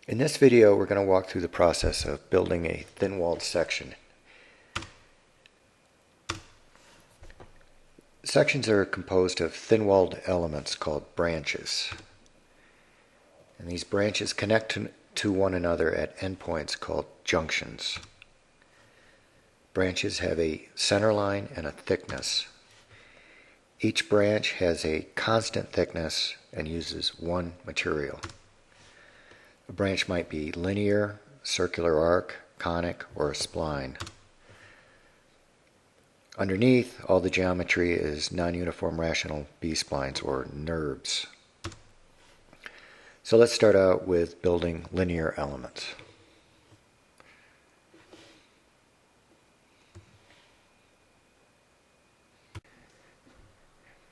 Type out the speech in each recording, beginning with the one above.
In this video, we're going to walk through the process of building a thin-walled section. Sections are composed of thin-walled elements called branches. And these branches connect to one another at endpoints called junctions. Branches have a center line and a thickness. Each branch has a constant thickness and uses one material. A branch might be linear, circular arc, conic, or a spline. Underneath, all the geometry is non-uniform rational B-splines, or NURBs. So let's start out with building linear elements.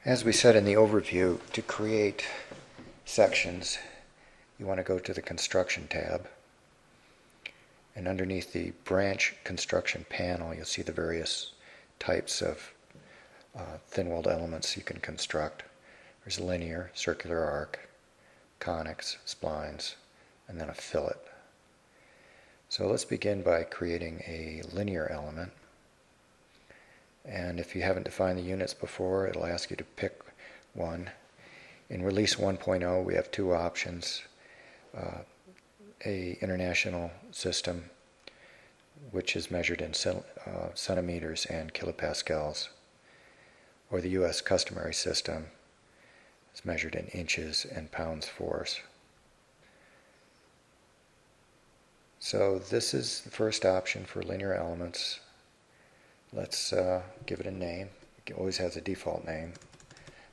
As we said in the overview, to create sections, you want to go to the Construction tab. And underneath the Branch Construction panel, you'll see the various types of thin-walled elements you can construct. There's a linear, circular arc, conics, splines, and then a fillet. So let's begin by creating a linear element. And if you haven't defined the units before, it'll ask you to pick one. In Release 1.0, we have two options. A international system, which is measured in centimeters and kilopascals, or the U.S. customary system is measured in inches and pounds force. So this is the first option for linear elements. Let's give it a name. It always has a default name,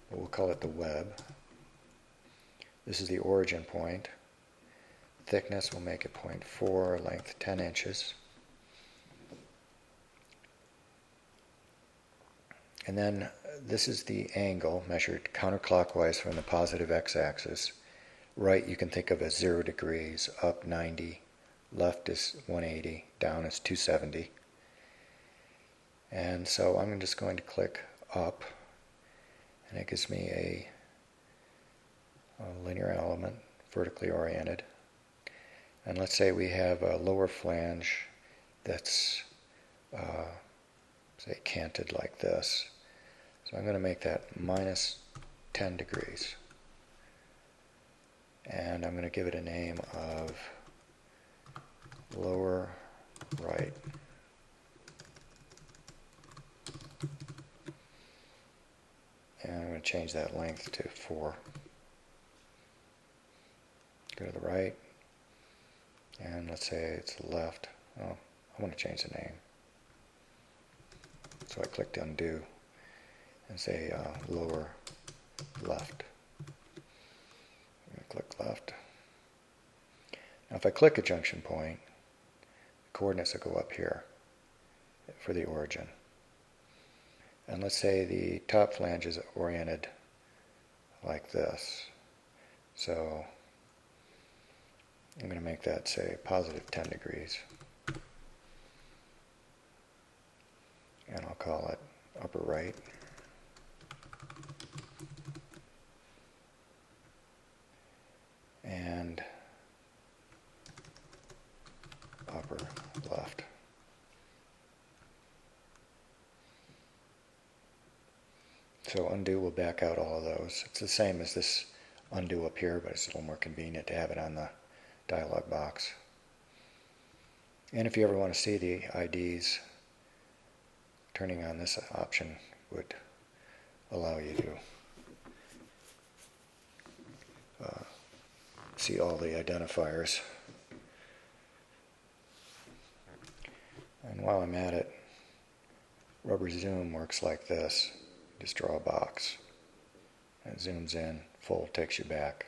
but we'll call it the web. This is the origin point. Thickness, we'll make it 0.4, length 10 inches. And then this is the angle measured counterclockwise from the positive x-axis. Right you can think of as 0 degrees, up 90, left is 180, down is 270. And so I'm just going to click up, and it gives me a linear element, vertically oriented. And let's say we have a lower flange that's, say, canted like this. So I'm going to make that minus 10 degrees. And I'm going to give it a name of lower right. And I'm going to change that length to 4. Go to the right. And let's say it's left. Oh, I want to change the name. So I clicked undo and say lower left. I'm going to click left. Now if I click a junction point, the coordinates will go up here for the origin. And let's say the top flange is oriented like this. So I'm going to make that, say, positive 10 degrees. And I'll call it upper right. And upper left. So undo will back out all of those. It's the same as this undo up here, but it's a little more convenient to have it on the dialog box. And if you ever want to see the IDs, turning on this option would allow you to see all the identifiers. And while I'm at it, rubber zoom works like this. Just draw a box. And it zooms in, full takes you back.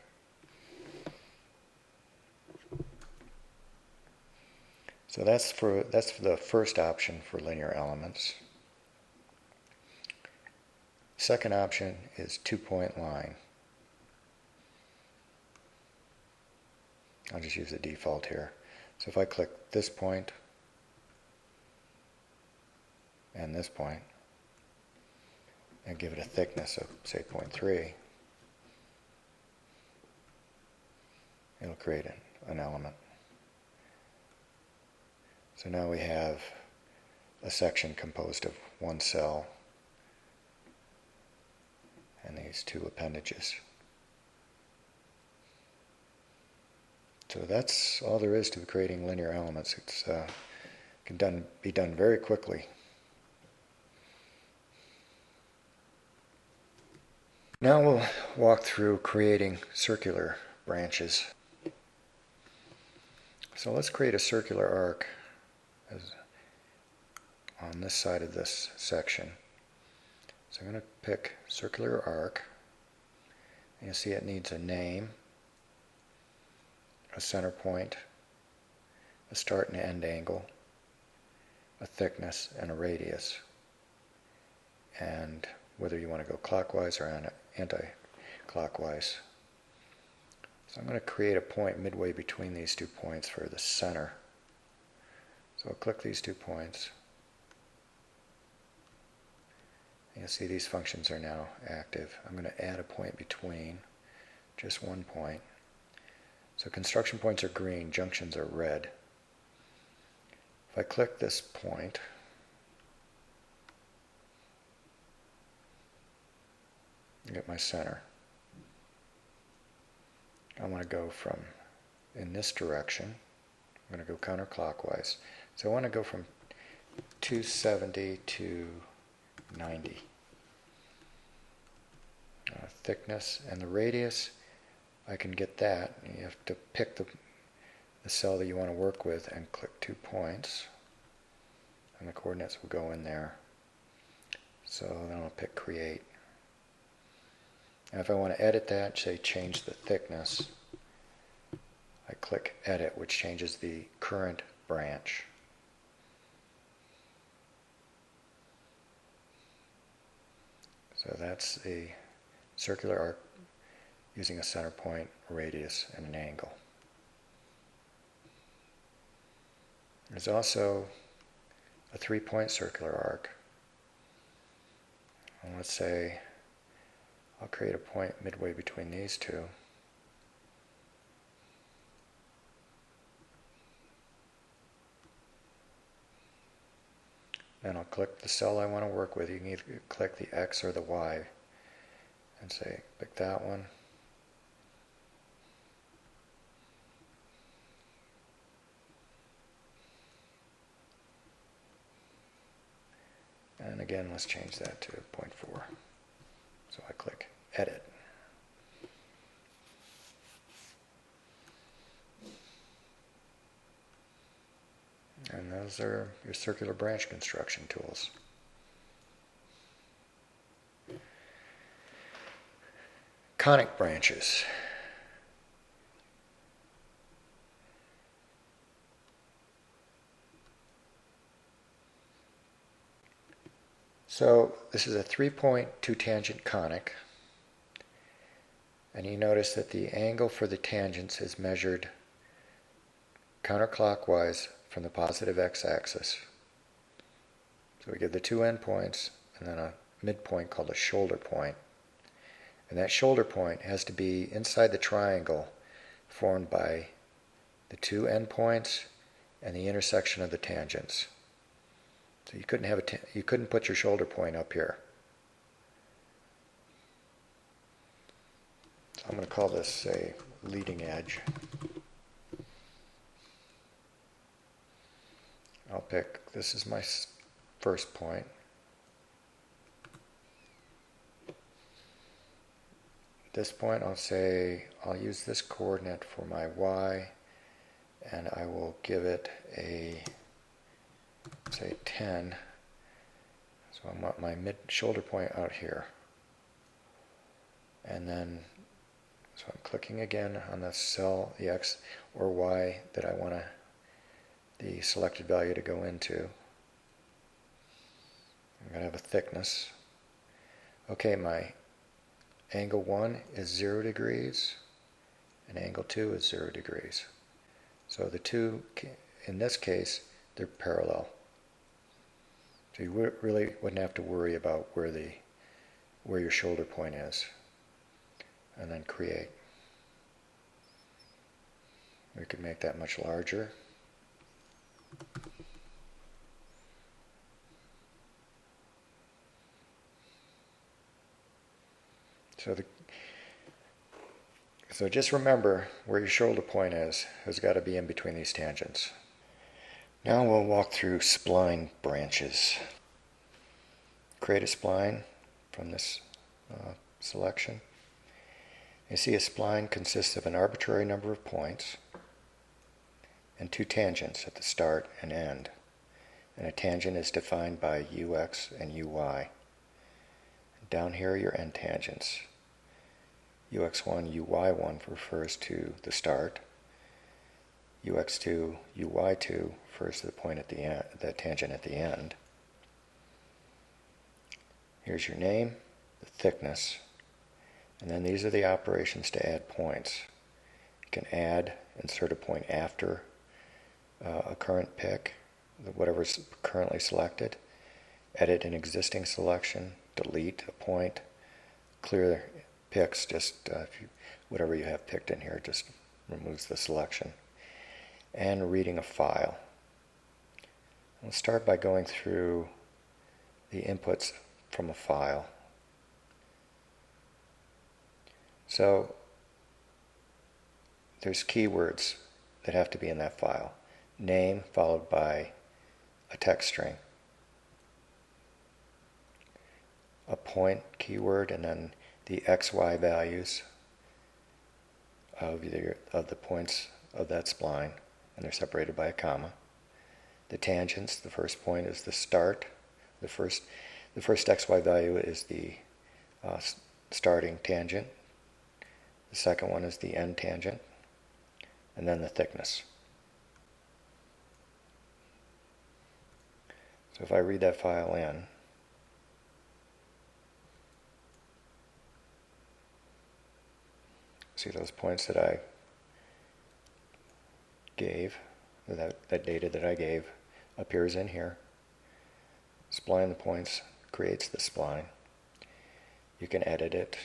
So that's the first option for linear elements. Second option is two-point line. I'll just use the default here. So if I click this point and this point and give it a thickness of, say, 0.3, it'll create an element. So now we have a section composed of one cell and these two appendages. So that's all there is to creating linear elements. It can be done very quickly. Now we'll walk through creating circular branches. So let's create a circular arc on this side of this section. So I'm going to pick circular arc. And you'll see it needs a name, a center point, a start and end angle, a thickness, and a radius. And whether you want to go clockwise or anti-clockwise. So I'm going to create a point midway between these 2 points for the center. So I'll click these 2 points. And you'll see these functions are now active. I'm going to add a point between, just 1 point. So construction points are green, junctions are red. If I click this point, I get my center. I want to go from in this direction. I'm going to go counterclockwise. So I want to go from 270 to 90. Thickness and the radius, I can get that. You have to pick the cell that you want to work with and click 2 points. And the coordinates will go in there. So then I'll pick create. And if I want to edit that, say change the thickness, I click edit, which changes the current branch. So that's a circular arc using a center point, a radius, and an angle. There's also a 3-point circular arc. And let's say I'll create a point midway between these two. Then I'll click the cell I want to work with. You can either click the X or the Y and say, pick that one. And again, let's change that to 0.4. So I click edit. And those are your circular branch construction tools. Conic branches. So this is a 3-point 2-tangent conic. And you notice that the angle for the tangents is measured counterclockwise from the positive x-axis. So we get the 2 endpoints and then a midpoint called a shoulder point. And that shoulder point has to be inside the triangle formed by the 2 endpoints and the intersection of the tangents. So you couldn't put your shoulder point up here. So I'm going to call this, say, leading edge. I'll pick, this is my first point. At this point I'll say, I'll use this coordinate for my y, and I will give it a, say, 10. So I want my mid-shoulder point out here. And then, so I'm clicking again on the cell, the x or y that I want the selected value to go into. I'm going to have a thickness. Okay, my angle 1 is 0 degrees, and angle 2 is 0 degrees. So the two, in this case, they're parallel. So you really wouldn't have to worry about where your shoulder point is. And then create. We could make that much larger. So just remember where your shoulder point is has got to be in between these tangents. Now we'll walk through spline branches. Create a spline from this selection. You see a spline consists of an arbitrary number of points and two tangents at the start and end. And a tangent is defined by ux and uy. Down here are your end tangents. ux1, uy1 refers to the start. ux2, uy2 refers to the point at the end, the tangent at the end. Here's your name, the thickness, and then these are the operations to add points. You can add, insert a point after a current pick, whatever's currently selected, edit an existing selection, delete a point, clear picks, just whatever you have picked in here just removes the selection, and reading a file. We'll start by going through the inputs from a file. So there's keywords that have to be in that file. Name followed by a text string, a point keyword, and then the XY values of the points of that spline, and they're separated by a comma. The tangents, the first point is the start. The first XY value is the starting tangent. The second one is the end tangent, and then the thickness. So if I read that file in, see those points that I gave, that data that I gave appears in here. Spline the points creates the spline. You can edit it.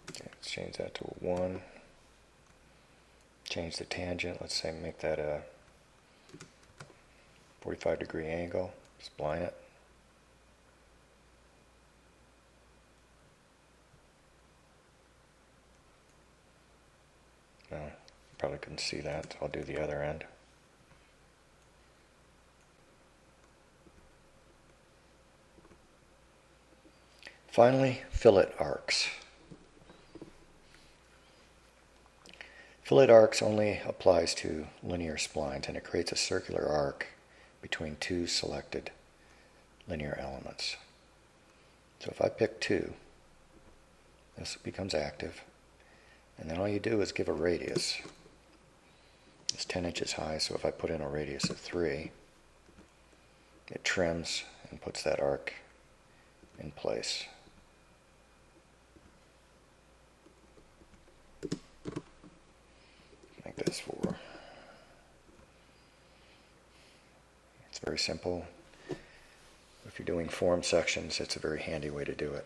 Okay, let's change that to a 1. Change the tangent. Let's say make that a 45-degree angle. Spline it. No, you probably couldn't see that, so I'll do the other end. Finally, fillet arcs. Fillet arcs only applies to linear splines, and it creates a circular arc between two selected linear elements. So if I pick 2, this becomes active, and then all you do is give a radius. It's 10 inches high, so if I put in a radius of 3, it trims and puts that arc in place. Make this 4. It's very simple. If you're doing form sections, it's a very handy way to do it.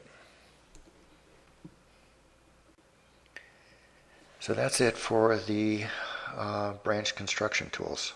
So that's it for the branch construction tools.